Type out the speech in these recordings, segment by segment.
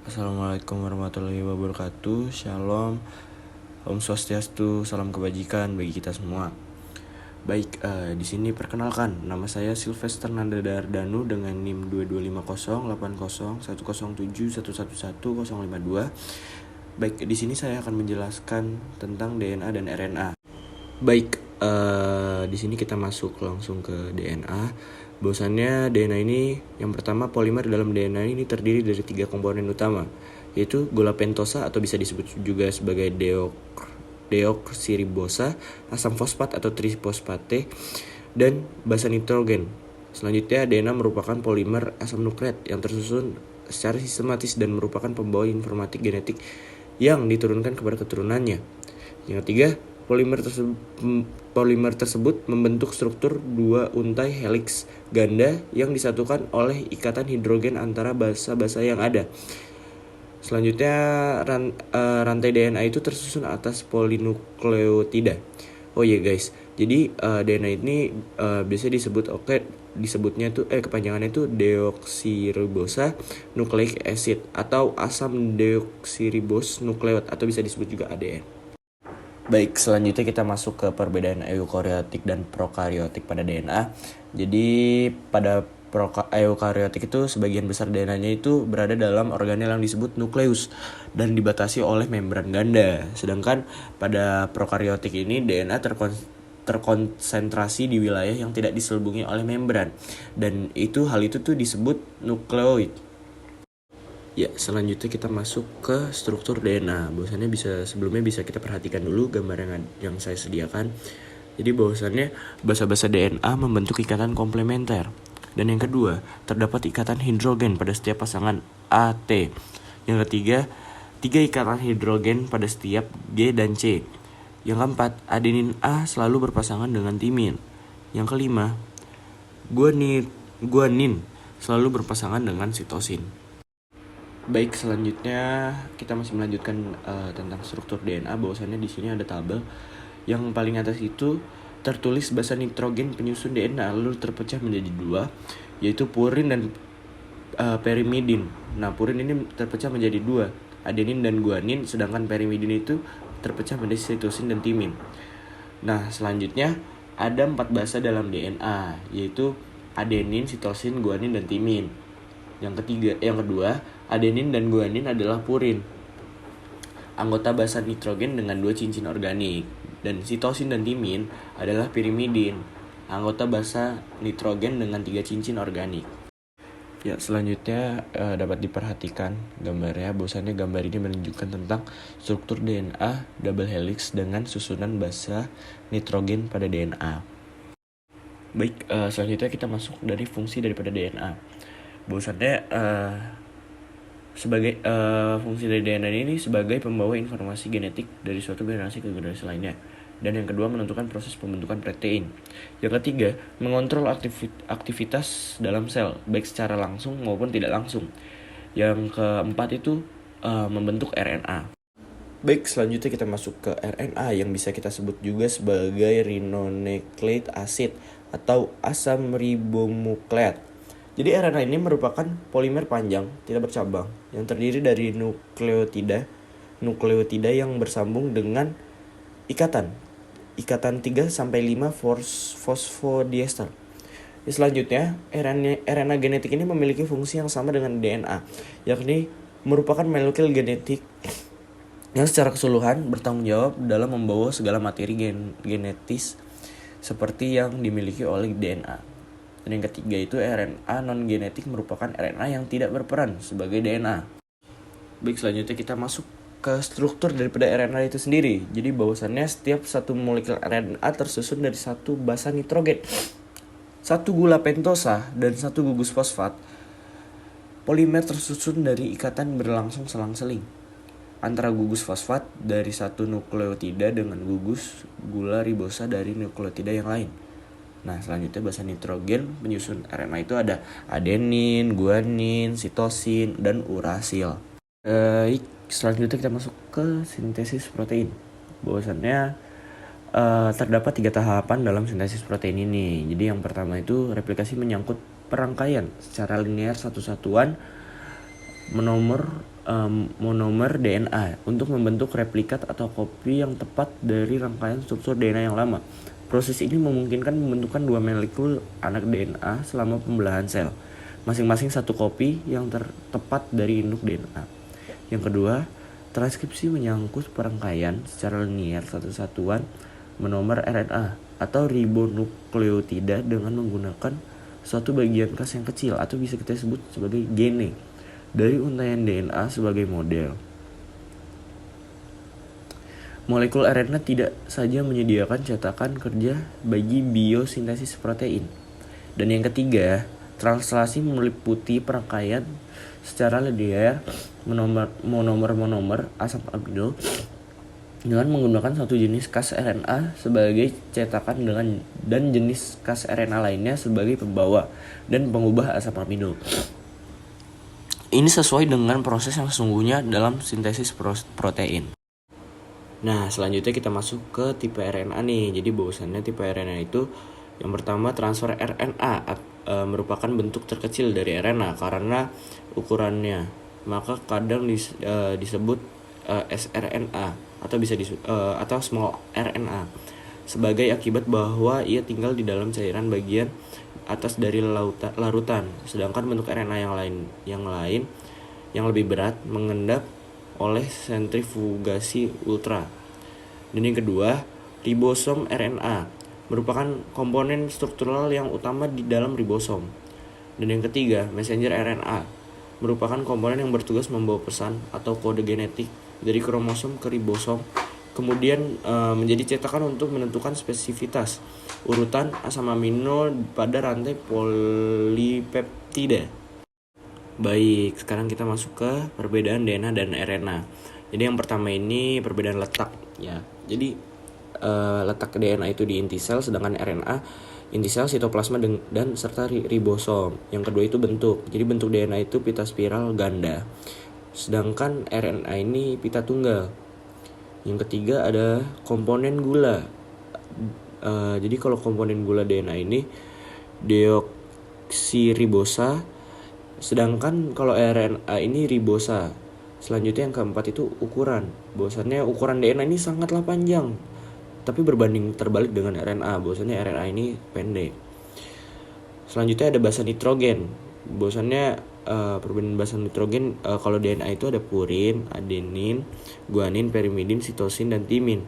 Assalamualaikum warahmatullahi wabarakatuh. Shalom, Om Swastiastu, salam kebajikan bagi kita semua. Baik, di sini perkenalkan, nama saya Sylvester Nanda Dardanu dengan NIM 225080107171111052. Baik, di sini saya akan menjelaskan tentang DNA dan RNA. Baik, di sini kita masuk langsung ke DNA. Bahwasannya DNA ini yang pertama, polimer dalam DNA ini terdiri dari 3 komponen utama, yaitu gula pentosa atau bisa disebut juga sebagai deoksiribosa, asam fosfat atau trifosfate, dan basa nitrogen. Selanjutnya, DNA merupakan polimer asam nukleat yang tersusun secara sistematis dan merupakan pembawa informatik genetik yang diturunkan kepada keturunannya. Yang ketiga, polimer tersebut membentuk struktur 2 untai heliks ganda yang disatukan oleh ikatan hidrogen antara basa-basa yang ada. Selanjutnya, rantai DNA itu tersusun atas polinukleotida. Oh iya guys, jadi DNA ini biasanya disebutnya tuh kepanjangannya itu deoksiribosa nucleic acid atau asam deoksiribos nukleot atau bisa disebut juga ADN. Baik, selanjutnya kita masuk ke perbedaan eukariotik dan prokariotik pada DNA. Jadi pada eukariotik itu sebagian besar DNA-nya itu berada dalam organel yang disebut nukleus dan dibatasi oleh membran ganda. Sedangkan pada prokariotik ini DNA terkonsentrasi di wilayah yang tidak diselubungi oleh membran, dan hal itu tuh disebut nukleoid. Ya, selanjutnya kita masuk ke struktur DNA. Bahwasannya sebelumnya bisa kita perhatikan dulu gambar yang saya sediakan. Jadi bahwasannya basa-basa DNA membentuk ikatan komplementer. Dan yang kedua, terdapat ikatan hidrogen pada setiap pasangan AT. Yang ketiga, 3 ikatan hidrogen pada setiap G dan C. Yang keempat, adenin A selalu berpasangan dengan timin. Yang kelima, guanin selalu berpasangan dengan sitosin. Baik, selanjutnya kita masih melanjutkan tentang struktur DNA. Bahwasannya di sini ada tabel. Yang paling atas itu tertulis basa nitrogen penyusun DNA lalu terpecah menjadi 2, yaitu purin dan perimidin. Nah, purin ini terpecah menjadi 2, adenin dan guanin, sedangkan perimidin itu terpecah menjadi sitosin dan timin. Nah, selanjutnya ada 4 basa dalam DNA, yaitu adenin, sitosin, guanin, dan timin. Yang kedua, adenin dan guanin adalah purin, anggota basa nitrogen dengan 2 cincin organik, dan sitosin dan timin adalah pirimidin, anggota basa nitrogen dengan 3 cincin organik. Ya, selanjutnya dapat diperhatikan gambarnya. Bahwasannya gambar ini menunjukkan tentang struktur DNA double helix dengan susunan basa nitrogen pada DNA. Baik, selanjutnya kita masuk dari fungsi daripada DNA. Bahwasannya sebagai fungsi dari DNA ini sebagai pembawa informasi genetik dari suatu generasi ke generasi lainnya. Dan yang kedua, menentukan proses pembentukan protein. Yang ketiga, mengontrol aktivitas dalam sel, baik secara langsung maupun tidak langsung. Yang keempat itu membentuk RNA. Baik, selanjutnya kita masuk ke RNA yang bisa kita sebut juga sebagai rinonucleic acid atau asam ribonukleat. Jadi RNA ini merupakan polimer panjang, tidak bercabang, yang terdiri dari nukleotida yang bersambung dengan ikatan 3-5 fosfodiester. Selanjutnya, RNA genetik ini memiliki fungsi yang sama dengan DNA, yakni merupakan molekul genetik yang secara keseluruhan bertanggung jawab dalam membawa segala materi genetis seperti yang dimiliki oleh DNA. Dan yang ketiga itu RNA non-genetik merupakan RNA yang tidak berperan sebagai DNA. Baik, selanjutnya kita masuk ke struktur daripada RNA itu sendiri. Jadi bahwasannya setiap satu molekul RNA tersusun dari 1 basa nitrogen, 1 gula pentosa, dan 1 gugus fosfat. Polimer tersusun dari ikatan berlangsung selang-seling antara gugus fosfat dari 1 nukleotida dengan gugus gula ribosa dari nukleotida yang lain. Nah, selanjutnya basa nitrogen penyusun RNA itu ada adenin, guanin, sitosin, dan urasil. Selanjutnya kita masuk ke sintesis protein. Bahwasannya terdapat 3 tahapan dalam sintesis protein ini. Jadi yang pertama itu replikasi menyangkut perangkaian secara linear satu satuan monomer monomer DNA untuk membentuk replikat atau kopi yang tepat dari rangkaian struktur DNA yang lama. Proses ini memungkinkan pembentukan 2 molekul anak DNA selama pembelahan sel, masing-masing satu kopi yang tertepat dari induk DNA. Yang kedua, transkripsi menyangkut perangkaian secara linear satu satuan monomer RNA atau ribonukleotida dengan menggunakan suatu bagian kas yang kecil atau bisa kita sebut sebagai gene dari untaian DNA sebagai model. Molekul RNA tidak saja menyediakan cetakan kerja bagi biosintesis protein. Dan yang ketiga, translasi meliputi perangkaian secara linear monomer asam amino dengan menggunakan satu jenis kas RNA sebagai cetakan dan jenis kas RNA lainnya sebagai pembawa dan pengubah asam amino. Ini sesuai dengan proses yang sesungguhnya dalam sintesis protein. Nah, selanjutnya kita masuk ke tipe RNA nih. Jadi bahwasannya tipe RNA itu yang pertama transfer RNA merupakan bentuk terkecil dari RNA karena ukurannya. Maka kadang disebut sRNA atau bisa atau small RNA sebagai akibat bahwa ia tinggal di dalam cairan bagian atas dari larutan. Sedangkan bentuk RNA yang lain yang lebih berat mengendap oleh sentrifugasi ultra. Dan yang kedua, ribosom RNA merupakan komponen struktural yang utama di dalam ribosom. Dan yang ketiga, messenger RNA merupakan komponen yang bertugas membawa pesan atau kode genetik dari kromosom ke ribosom, kemudian menjadi cetakan untuk menentukan spesifitas urutan asam amino pada rantai polipeptida. Baik, sekarang kita masuk ke perbedaan DNA dan RNA. Jadi yang pertama ini perbedaan letak ya. Jadi letak DNA itu di inti sel, sedangkan RNA inti sel, sitoplasma dan serta ribosom. Yang kedua itu bentuk. Jadi bentuk DNA itu pita spiral ganda. Sedangkan RNA ini pita tunggal. Yang ketiga ada komponen gula. Jadi kalau komponen gula DNA ini deoksiribosa, sedangkan kalau RNA ini ribosa. Selanjutnya yang keempat itu ukuran. Bahwasannya ukuran DNA ini sangatlah panjang, tapi berbanding terbalik dengan RNA. Bahwasannya RNA ini pendek. Selanjutnya ada basa nitrogen. Bahwasannya perbedaan basa nitrogen kalau DNA itu ada purin, adenin, guanin, perimidin, sitosin dan timin.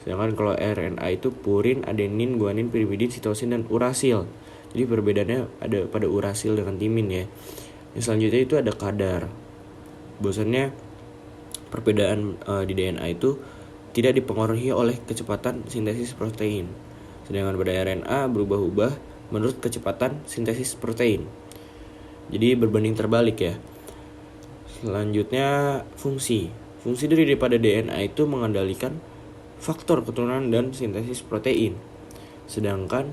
Sedangkan kalau RNA itu purin, adenin, guanin, pirimidin, sitosin dan urasil. Jadi perbedaannya ada pada urasil dengan timin ya. Yang selanjutnya itu ada kadar. Bahwasannya perbedaan di DNA itu tidak dipengaruhi oleh kecepatan sintesis protein. Sedangkan pada RNA berubah-ubah menurut kecepatan sintesis protein. Jadi berbanding terbalik ya. Selanjutnya fungsi. Fungsi daripada DNA itu mengendalikan faktor keturunan dan sintesis protein. Sedangkan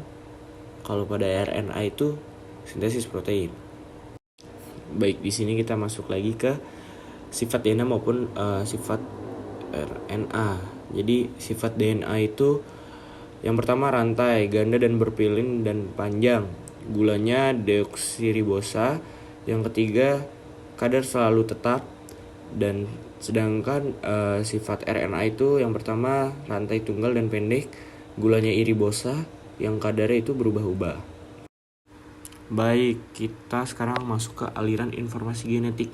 kalau pada RNA itu sintesis protein. Baik, di sini kita masuk lagi ke sifat DNA maupun sifat RNA. Jadi sifat DNA itu yang pertama rantai, ganda dan berpilin dan panjang. Gulanya deoksiribosa. Yang ketiga kadar selalu tetap. Dan sedangkan sifat RNA itu yang pertama rantai tunggal dan pendek. Gulanya iribosa. Yang kadarnya itu berubah-ubah. Baik, kita sekarang masuk ke aliran informasi genetik.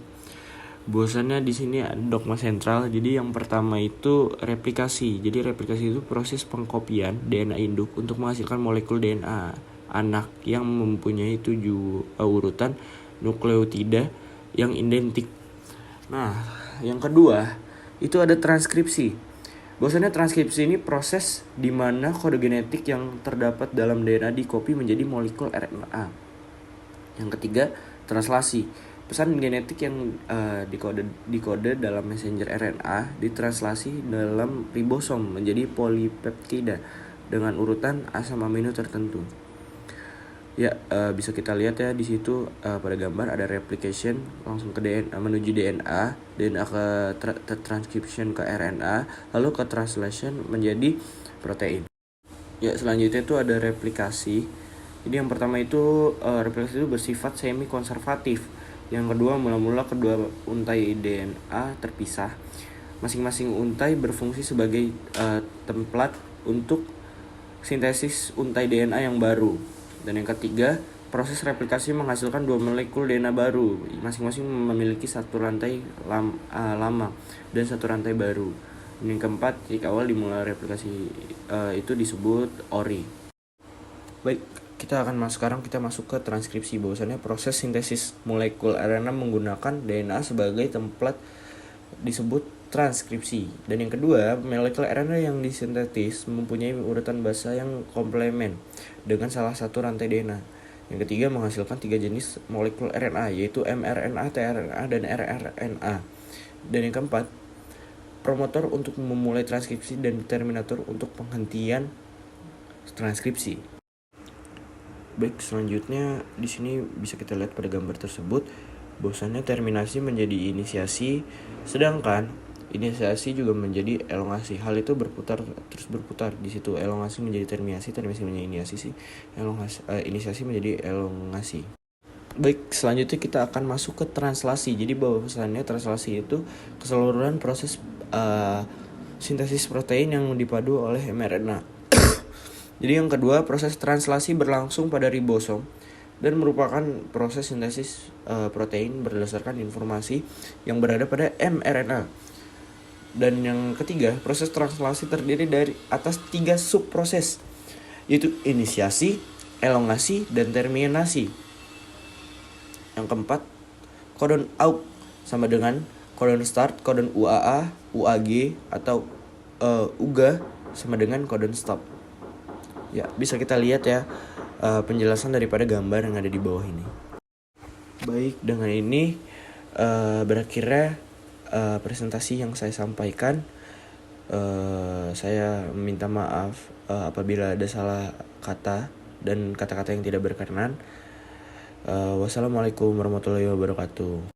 Bahwasannya di sini ada dogma sentral. Jadi yang pertama itu replikasi. Jadi replikasi itu proses pengkopian DNA induk untuk menghasilkan molekul DNA anak yang mempunyai 7 urutan nukleotida yang identik. Nah, yang kedua itu ada transkripsi. Bahwasannya transkripsi ini proses di mana kode genetik yang terdapat dalam DNA dikopi menjadi molekul RNA. Yang ketiga, translasi. Pesan genetik yang dikode dalam messenger RNA ditranslasi dalam ribosom menjadi polipeptida dengan urutan asam amino tertentu. Ya, bisa kita lihat ya di situ pada gambar ada replication langsung ke DNA menuju DNA ke transcription ke RNA, lalu ke translation menjadi protein. Ya, selanjutnya itu ada replikasi. Jadi yang pertama itu replikasi itu bersifat semi konservatif. Yang kedua, mula-mula kedua untai DNA terpisah. Masing-masing untai berfungsi sebagai template untuk sintesis untai DNA yang baru. Dan yang ketiga, proses replikasi menghasilkan 2 molekul DNA baru. Masing-masing memiliki satu rantai lama dan satu rantai baru. Dan yang keempat, jika awal dimulai replikasi itu disebut ORI. Baik, sekarang kita masuk ke transkripsi. Bahwasannya proses sintesis molekul RNA menggunakan DNA sebagai template disebut transkripsi. Dan yang kedua, molekul RNA yang disintetis mempunyai urutan basa yang komplemen dengan salah satu rantai DNA. Yang ketiga, menghasilkan 3 jenis molekul RNA, yaitu mRNA, tRNA, dan rRNA. Dan yang keempat, promotor untuk memulai transkripsi dan terminator untuk penghentian transkripsi. Baik, selanjutnya di sini bisa kita lihat pada gambar tersebut bahwasannya terminasi menjadi inisiasi, sedangkan inisiasi juga menjadi elongasi. Hal itu terus berputar di situ. Elongasi menjadi terminasi menjadi inisiasi menjadi elongasi. Baik, selanjutnya kita akan masuk ke translasi. Jadi bahwasannya translasi itu keseluruhan proses sintesis protein yang dipadu oleh mRNA. Jadi yang kedua, proses translasi berlangsung pada ribosom dan merupakan proses sintesis protein berdasarkan informasi yang berada pada mRNA. Dan yang ketiga, proses translasi terdiri dari atas 3 subproses, yaitu inisiasi, elongasi, dan terminasi. Yang keempat, kodon AUG sama dengan kodon start, kodon UAA, UAG, atau UGA sama dengan kodon stop. Ya, bisa kita lihat ya penjelasan daripada gambar yang ada di bawah ini. Baik, dengan ini berakhirnya presentasi yang saya sampaikan. Saya minta maaf apabila ada salah kata dan kata-kata yang tidak berkenan. Wassalamualaikum warahmatullahi wabarakatuh.